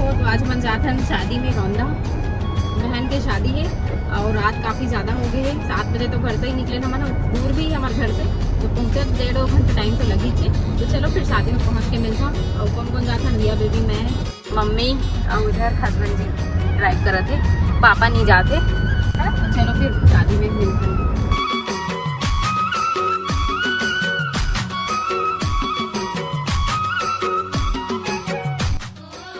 तो आज मन जाता है शादी में रौंदा बहन के शादी है और रात काफ़ी ज़्यादा हो गई है। 7 बजे तो घर से ही निकले ना, माना दूर भी है हमारे घर से, तो पहुँचे 1.5 घंटे टाइम तो लगी थी। तो चलो फिर शादी में पहुँच के मिलता हूँ। और कौन कौन जाता, रिया बेबी, मैं, मम्मी और उधर हस्बैंड जी ड्राइव कर रहे थे, पापा नहीं जाते। तो चलो फिर शादी में मिलते हैं।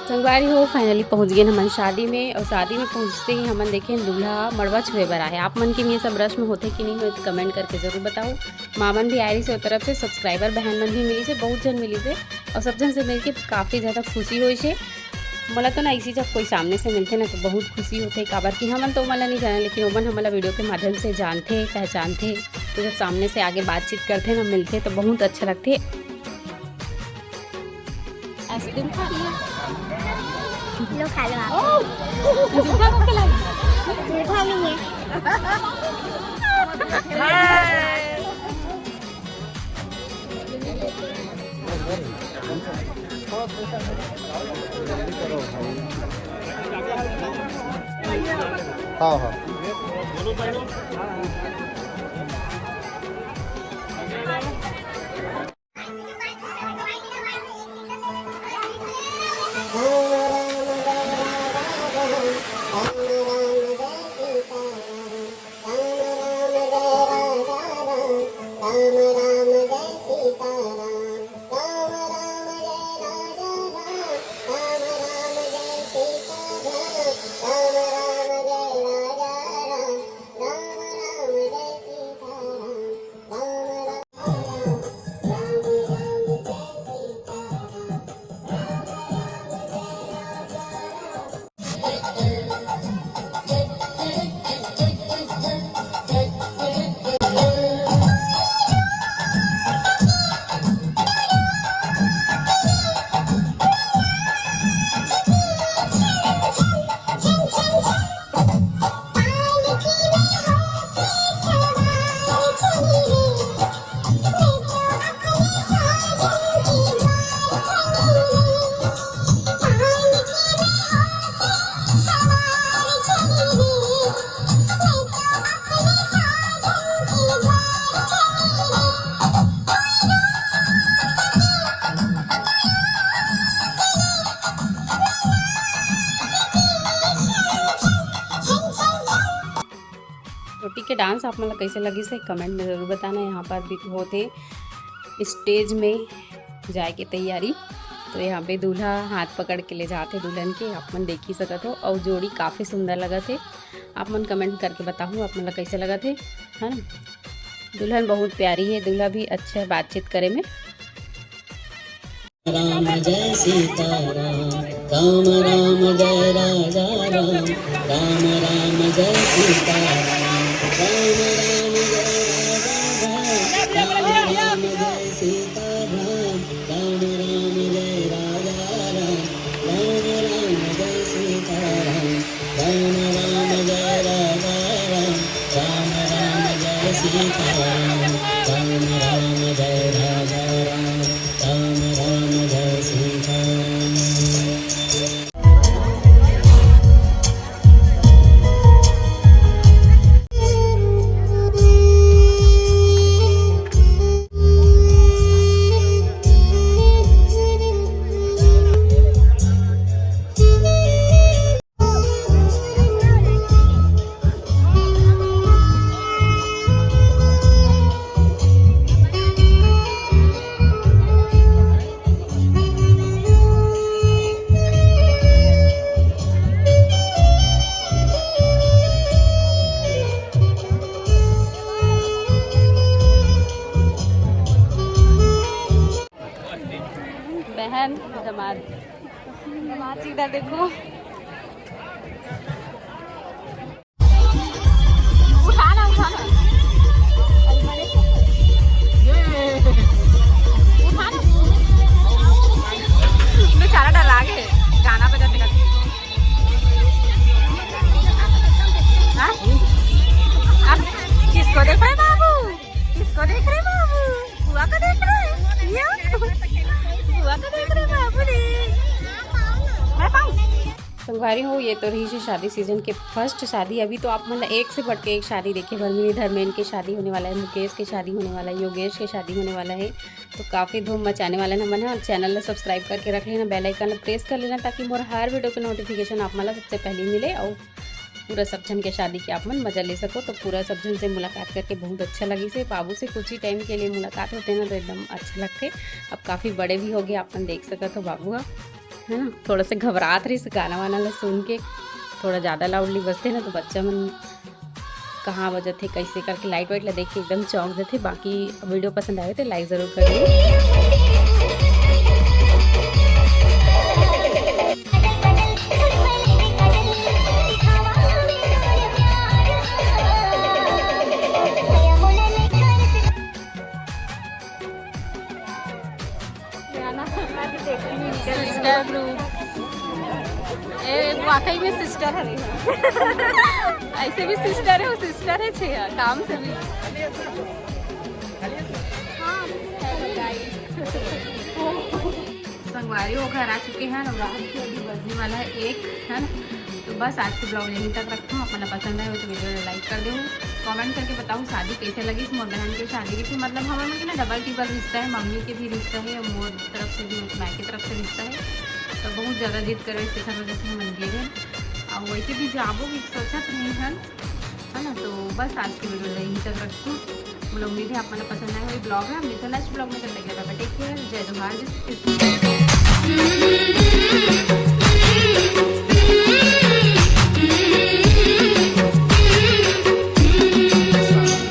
संगवारी हो फाइनली पहुंच गए हमन शादी में। और शादी में पहुंचते ही हमन देखे दूल्हा मड़वा छुए बर है। आप मन के ये सब रस्म होते कि नहीं होते कमेंट करके जरूर बताओ। मामन भी आई से तरफ से सब्सक्राइबर बहन मन भी मिली से, बहुत जन मिली से और सब जन से मिलके काफ़ी ज़्यादा खुशी हुई से। मला तो ना इसी जब कोई सामने से मिलते ना तो बहुत खुशी होते। काबर कि हमन तो मला नहीं जाना, लेकिन ओमन हमारा वीडियो के माध्यम से जानते पहचानते। तो जब सामने से आगे बातचीत करते ना, मिलते तो बहुत अच्छा लगते। आइसक्रीम खा लिया, लो खा लो आप। जूठा को खिलाई, मीठा नहीं है। हाँ हाँ रोटी के डांस आप मतलब कैसे लगी से कमेंट में ज़रूर बताना। यहाँ पर भी होते स्टेज में जाए के तैयारी, तो यहाँ पे दूल्हा हाथ पकड़ के ले जाते दुल्हन के, आप मन देख ही सकत हो। और जोड़ी काफ़ी सुंदर लगा थे। आप मन कमेंट करके बताऊँ आप मतलब कैसे लगा थे, है ना। दुल्हन बहुत प्यारी है, दूल्हा भी अच्छा है बातचीत करे में। राम जय सीताराम, राम राम जय राजा राम, राम राम जय सीताराम, राम राम जय राजा राम, राम जय सीताराम, राम राम जय राजा राम, राम राम जय सीताराम, राम राम जय राजा राम, राम राम जय सीताराम, राम राम जय राजा राम, राम राम जय सीताराम। बहन दामाद, दामाद इधर देखो, उठाना उठाना उठाना, बेचारा डरा गए गाना बजाते करते। हाँ अब किसको देख रहे बाबू, किसको देख रहे बाबू, बुआ को देख रहे बुआ को देख रहे बाबू रे। मैं पाऊँ संगवारी हो, ये तो रही शादी सीजन के फर्स्ट शादी। अभी तो आप मतलब एक से बढ़ के एक शादी देखिए, भरमिनी धर्मेंद्र की शादी होने वाला है, मुकेश की शादी होने वाला है, योगेश की शादी होने वाला है। तो काफ़ी धूम मचाने वाला है मन। और चैनल को सब्सक्राइब करके रख लेना, बेल आइकन प्रेस कर लेना, ताकि मोर हर वीडियो के नोटिफिकेशन आप मतलब सबसे पहले मिले और पूरा सब जन के शादी के आप मन मजा ले सको। तो पूरा सब जन से मुलाकात करके बहुत अच्छा लगी से। बाबू से कुछ ही टाइम के लिए मुलाकात होते ना तो एकदम अच्छा लगते। अब काफ़ी बड़े भी हो गए, आप मन देख सका तो बाबू है ना, थोड़ा से घबरात रही से गाना वाना ला सुन के, थोड़ा ज़्यादा लाउडली बजते ना तो बच्चा मन कहाँ बजत थे कैसे करके लाइट वाइट ला देख के एकदम चौंक जाते। बाकी वीडियो पसंद आए तो लाइक ज़रूर करिए। सिस्टर ग्रुप वाकई में सिस्टर है ऐसे भी सिस्टर है, वो सिस्टर है छे काम से भी। संगवारी हो घर आ चुके हैं, रात के अभी बजने वाला है 1 है ना। तो बस आज के ब्लॉग यहीं तक रखता हूँ। अपना पसंद है तो वीडियो लाइक कर दे, कमेंट करके बताऊँ शादी कैसे लगी। इस मोर बहन की शादी की मतलब हमारे में ना डबल टिबल रिश्ता है, मम्मी के भी रिश्ता है, मोर तरफ से भी माँ की तरफ से रिश्ता है। तो बहुत ज़्यादा जिद करे सीखा वजह से हम गए हैं और वैसे भी जाबो भी सोचा तो नहीं है ना। तो बस आज की वीडियो यहीं तक रखूँ। मुझे उम्मीद है आप मतलब पसंद आए हुई ब्लॉग है। हम तो नेक्स्ट ब्लॉग में कर लेंगे। टेक केयर, जय जोहार।